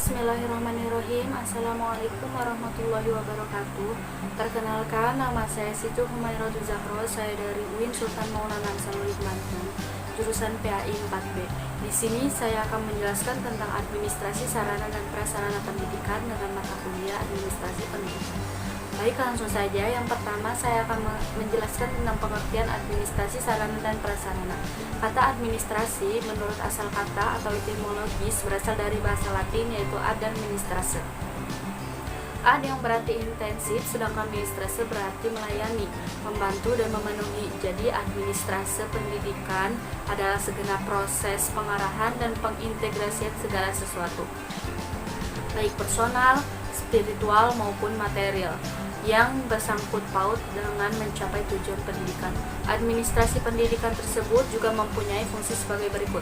Bismillahirrahmanirrahim. Assalamualaikum warahmatullahi wabarakatuh. Perkenalkan, nama saya Siti Humairatu Zahro. Saya dari UIN Sultan Maulana Hasanuddin Banten, jurusan PAI 4B. Di sini saya akan menjelaskan tentang administrasi sarana dan prasarana pendidikan dengan mata kuliah administrasi pendidikan. Baik, langsung saja. Yang pertama, saya akan menjelaskan tentang pengertian administrasi sarana dan prasarana. Kata administrasi menurut asal kata atau etimologis berasal dari bahasa Latin, yaitu ad administrase. Ad yang berarti intensif, sedangkan administrase berarti melayani, membantu dan memenuhi. Jadi administrase pendidikan adalah segenap proses pengarahan dan pengintegrasian segala sesuatu, baik personal, spiritual maupun material, yang bersangkut paut dengan mencapai tujuan pendidikan. Administrasi pendidikan tersebut juga mempunyai fungsi sebagai berikut.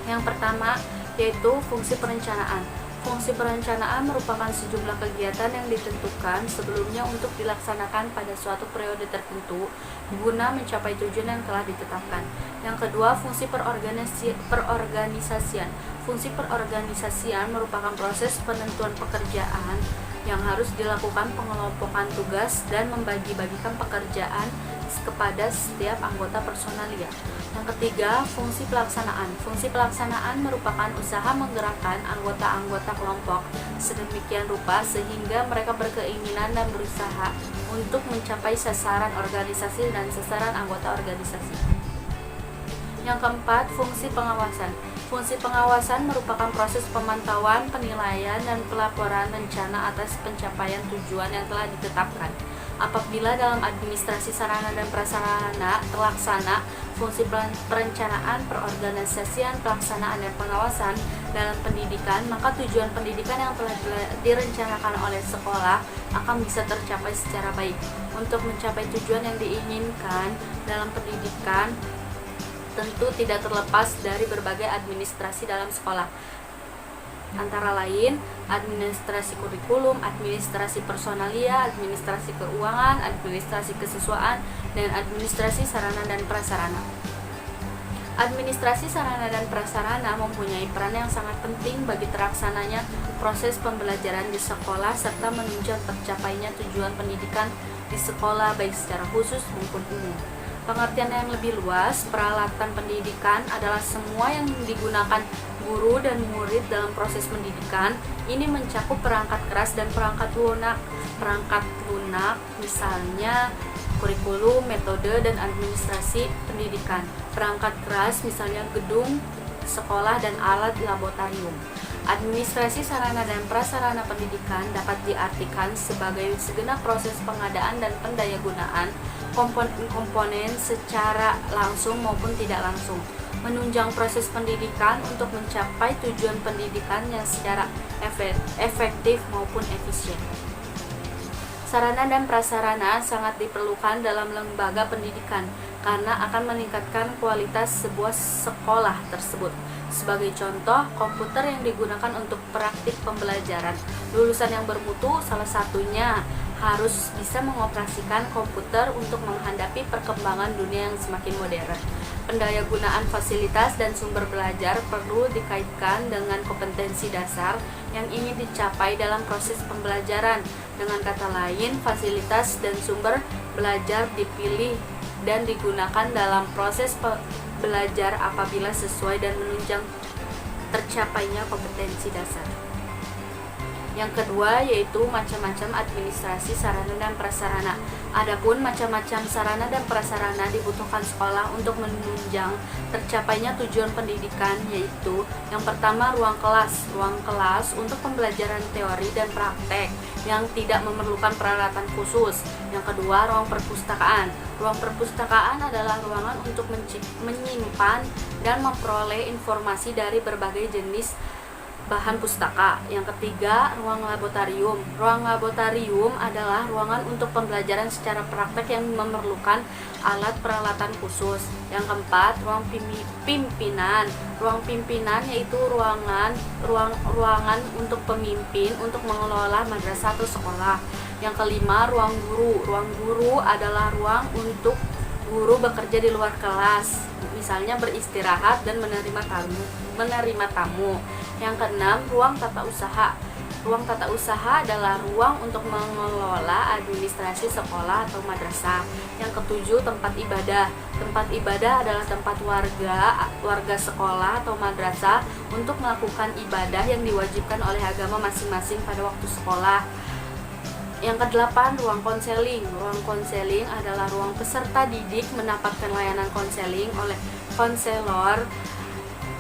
Yang pertama, yaitu fungsi perencanaan. Fungsi perencanaan merupakan sejumlah kegiatan yang ditentukan sebelumnya untuk dilaksanakan pada suatu periode tertentu guna mencapai tujuan yang telah ditetapkan. Yang kedua, fungsi perorganisasian. Fungsi perorganisasian merupakan proses penentuan pekerjaan yang harus dilakukan, pengelompokan tugas, dan membagi-bagikan pekerjaan kepada setiap anggota personalia. Yang ketiga, fungsi pelaksanaan. Fungsi pelaksanaan merupakan usaha menggerakkan anggota-anggota kelompok sedemikian rupa sehingga mereka berkeinginan dan berusaha untuk mencapai sasaran organisasi dan sasaran anggota organisasi. Yang keempat, fungsi pengawasan. Fungsi pengawasan merupakan proses pemantauan, penilaian, dan pelaporan rencana atas pencapaian tujuan yang telah ditetapkan. Apabila dalam administrasi sarana dan prasarana terlaksana fungsi perencanaan, perorganisasian, pelaksanaan, dan pengawasan dalam pendidikan, maka tujuan pendidikan yang telah direncanakan oleh sekolah akan bisa tercapai secara baik. Untuk mencapai tujuan yang diinginkan dalam pendidikan tentu tidak terlepas dari berbagai administrasi dalam sekolah, antara lain administrasi kurikulum, administrasi personalia, administrasi keuangan, administrasi kesiswaan, dan administrasi sarana dan prasarana. Administrasi sarana dan prasarana mempunyai peran yang sangat penting bagi terlaksananya proses pembelajaran di sekolah serta menunjang tercapainya tujuan pendidikan di sekolah baik secara khusus maupun umum. Pengertian yang lebih luas, peralatan pendidikan adalah semua yang digunakan guru dan murid dalam proses pendidikan. Ini mencakup perangkat keras dan perangkat lunak. Perangkat lunak misalnya kurikulum, metode, dan administrasi pendidikan. Perangkat keras misalnya gedung, sekolah, dan alat laboratorium. Administrasi sarana dan prasarana pendidikan dapat diartikan sebagai segenap proses pengadaan dan pendayagunaan komponen secara langsung maupun tidak langsung, menunjang proses pendidikan untuk mencapai tujuan pendidikan yang secara efektif maupun efisien. Sarana dan prasarana sangat diperlukan dalam lembaga pendidikan karena akan meningkatkan kualitas sebuah sekolah tersebut. Sebagai contoh, komputer yang digunakan untuk praktik pembelajaran. Lulusan yang bermutu salah satunya harus bisa mengoperasikan komputer untuk menghadapi perkembangan dunia yang semakin modern. Pendayagunaan fasilitas dan sumber belajar perlu dikaitkan dengan kompetensi dasar yang ingin dicapai dalam proses pembelajaran. Dengan kata lain, fasilitas dan sumber belajar dipilih dan digunakan dalam proses belajar apabila sesuai dan menunjang tercapainya kompetensi dasar. Yang kedua yaitu macam-macam administrasi sarana dan prasarana. Adapun macam-macam sarana dan prasarana dibutuhkan sekolah untuk menunjang tercapainya tujuan pendidikan, yaitu yang pertama ruang kelas. Ruang kelas untuk pembelajaran teori dan praktek yang tidak memerlukan peralatan khusus. Yang kedua, ruang perpustakaan. Ruang perpustakaan adalah ruangan untuk menyimpan dan memperoleh informasi dari berbagai jenis bahan pustaka. Yang ketiga, ruang laboratorium. Ruang laboratorium adalah ruangan untuk pembelajaran secara praktek yang memerlukan alat peralatan khusus. Yang keempat, ruang pimpinan. Ruang pimpinan yaitu ruangan untuk pemimpin untuk mengelola madrasah atau sekolah. Yang kelima, ruang guru. Ruang guru adalah ruang untuk guru bekerja di luar kelas, misalnya beristirahat dan menerima tamu. menerima tamu. Yang keenam, ruang tata usaha. Ruang tata usaha adalah ruang untuk mengelola administrasi sekolah atau madrasah. Yang ketujuh, tempat ibadah. Tempat ibadah adalah tempat warga sekolah atau madrasah untuk melakukan ibadah yang diwajibkan oleh agama masing-masing pada waktu sekolah. Yang kedelapan, ruang konseling. Ruang konseling adalah ruang peserta didik mendapatkan layanan konseling oleh konselor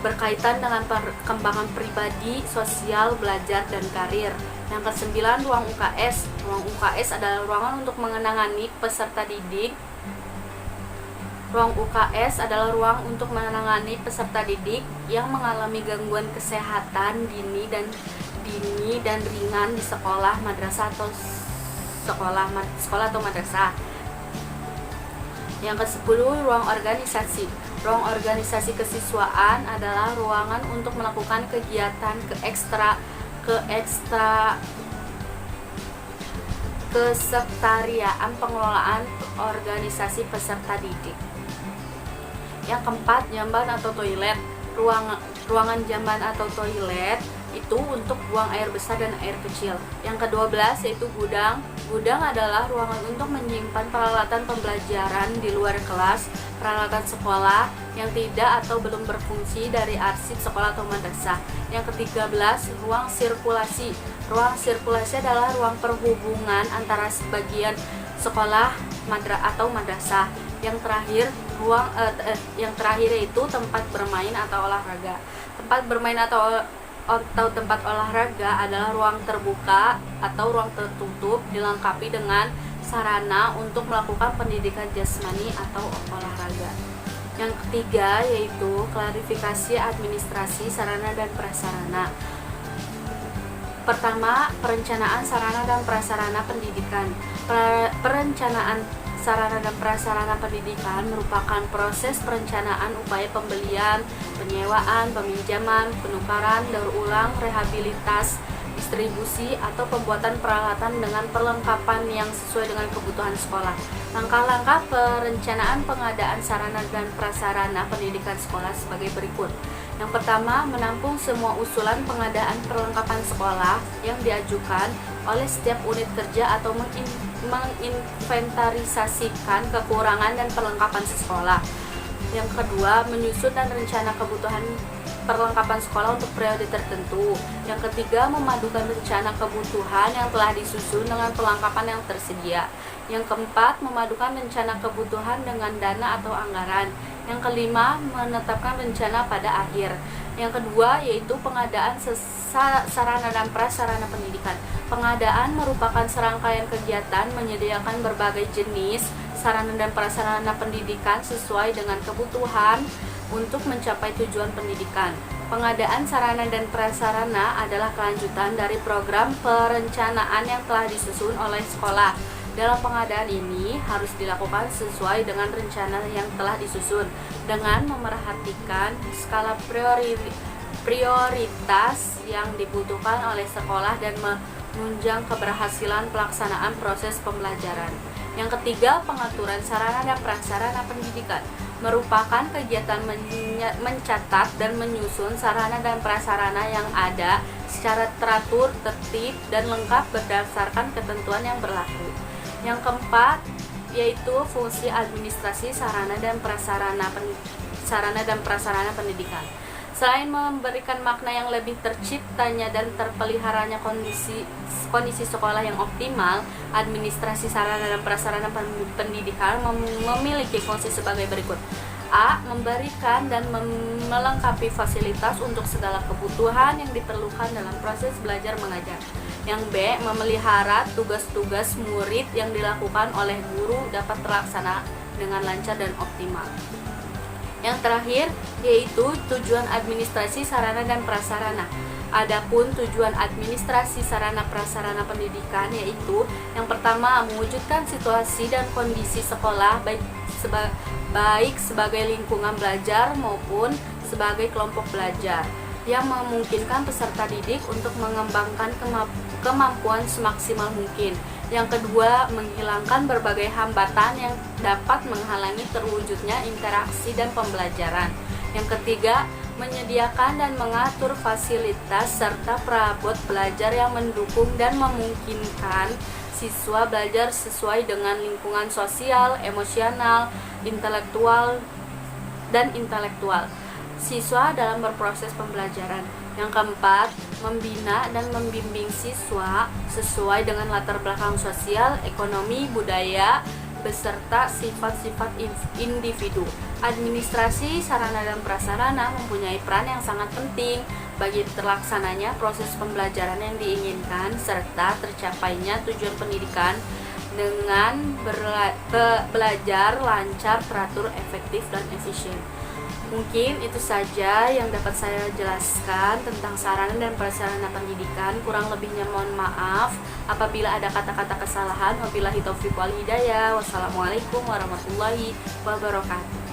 berkaitan dengan perkembangan pribadi, sosial, belajar, dan karir. Yang kesembilan, ruang UKS. Ruang UKS adalah ruangan untuk mengenangani peserta didik. Ruang UKS adalah ruang untuk menangani peserta didik yang mengalami gangguan kesehatan dini dan ringan di sekolah, madrasah atau sekolah atau madrasah. Yang ke-10, ruang organisasi. Ruang organisasi kesiswaan adalah ruangan untuk melakukan kegiatan kesektariaan pengelolaan organisasi peserta didik. Yang keempat, jamban atau toilet. Ruangan jamban atau toilet itu untuk buang air besar dan air kecil. Yang ke-12 yaitu gudang. Gudang adalah ruangan untuk menyimpan peralatan pembelajaran di luar kelas, peralatan sekolah yang tidak atau belum berfungsi dari arsip sekolah atau madrasah. Yang ke-13, ruang sirkulasi. Ruang sirkulasi adalah ruang perhubungan antara sebagian sekolah atau madrasah. Yang terakhir yaitu tempat bermain atau olahraga. Tempat bermain atau tempat olahraga adalah ruang terbuka atau ruang tertutup dilengkapi dengan sarana untuk melakukan pendidikan jasmani atau olahraga. Yang ketiga yaitu klarifikasi administrasi sarana dan prasarana. Pertama, perencanaan sarana dan prasarana pendidikan. Perencanaan sarana dan prasarana pendidikan merupakan proses perencanaan upaya pembelian, penyewaan, peminjaman, penukaran, daur ulang, rehabilitas, distribusi, atau pembuatan peralatan dengan perlengkapan yang sesuai dengan kebutuhan sekolah. Langkah-langkah perencanaan pengadaan sarana dan prasarana pendidikan sekolah sebagai berikut. Yang pertama, menampung semua usulan pengadaan perlengkapan sekolah yang diajukan oleh setiap unit kerja atau menginventarisasikan kekurangan dan perlengkapan sekolah. Yang kedua, menyusun dan rencana kebutuhan perlengkapan sekolah untuk periode tertentu. Yang ketiga, memadukan rencana kebutuhan yang telah disusun dengan perlengkapan yang tersedia. Yang keempat, memadukan rencana kebutuhan dengan dana atau anggaran. Yang kelima, menetapkan rencana pada akhir. Yang kedua yaitu pengadaan sarana dan prasarana pendidikan. Pengadaan merupakan serangkaian kegiatan menyediakan berbagai jenis sarana dan prasarana pendidikan sesuai dengan kebutuhan untuk mencapai tujuan pendidikan. Pengadaan sarana dan prasarana adalah kelanjutan dari program perencanaan yang telah disusun oleh sekolah. Dalam pengadaan ini harus dilakukan sesuai dengan rencana yang telah disusun dengan memerhatikan skala prioritas yang dibutuhkan oleh sekolah dan menunjang keberhasilan pelaksanaan proses pembelajaran. Yang ketiga, pengaturan sarana dan prasarana pendidikan merupakan kegiatan mencatat dan menyusun sarana dan prasarana yang ada secara teratur, tertib, dan lengkap berdasarkan ketentuan yang berlaku. Yang keempat yaitu fungsi administrasi sarana dan prasarana pendidikan. Selain memberikan makna yang lebih terciptanya dan terpeliharanya kondisi sekolah yang optimal, administrasi sarana dan prasarana pendidikan memiliki fungsi sebagai berikut. A. Memberikan dan melengkapi fasilitas untuk segala kebutuhan yang diperlukan dalam proses belajar mengajar. Yang B. Memelihara tugas-tugas murid yang dilakukan oleh guru dapat terlaksana dengan lancar dan optimal. Yang terakhir yaitu tujuan administrasi sarana dan prasarana. Adapun tujuan administrasi sarana prasarana pendidikan yaitu yang pertama, mewujudkan situasi dan kondisi sekolah baik sebagai lingkungan belajar maupun sebagai kelompok belajar yang memungkinkan peserta didik untuk mengembangkan kemampuan semaksimal mungkin. Yang kedua, menghilangkan berbagai hambatan yang dapat menghalangi terwujudnya interaksi dan pembelajaran. Yang ketiga, menyediakan dan mengatur fasilitas serta perabot belajar yang mendukung dan memungkinkan siswa belajar sesuai dengan lingkungan sosial, emosional, intelektual siswa dalam berproses pembelajaran. Yang keempat, membina dan membimbing siswa sesuai dengan latar belakang sosial, ekonomi, budaya, beserta sifat-sifat individu. Administrasi sarana dan prasarana mempunyai peran yang sangat penting bagi terlaksananya proses pembelajaran yang diinginkan serta tercapainya tujuan pendidikan dengan belajar lancar, teratur, efektif, dan efisien. Mungkin itu saja yang dapat saya jelaskan tentang sarana dan prasarana pendidikan. Kurang lebihnya mohon maaf apabila ada kata-kata kesalahan. Wabillahi taufiq wal hidayah. Wassalamualaikum warahmatullahi wabarakatuh.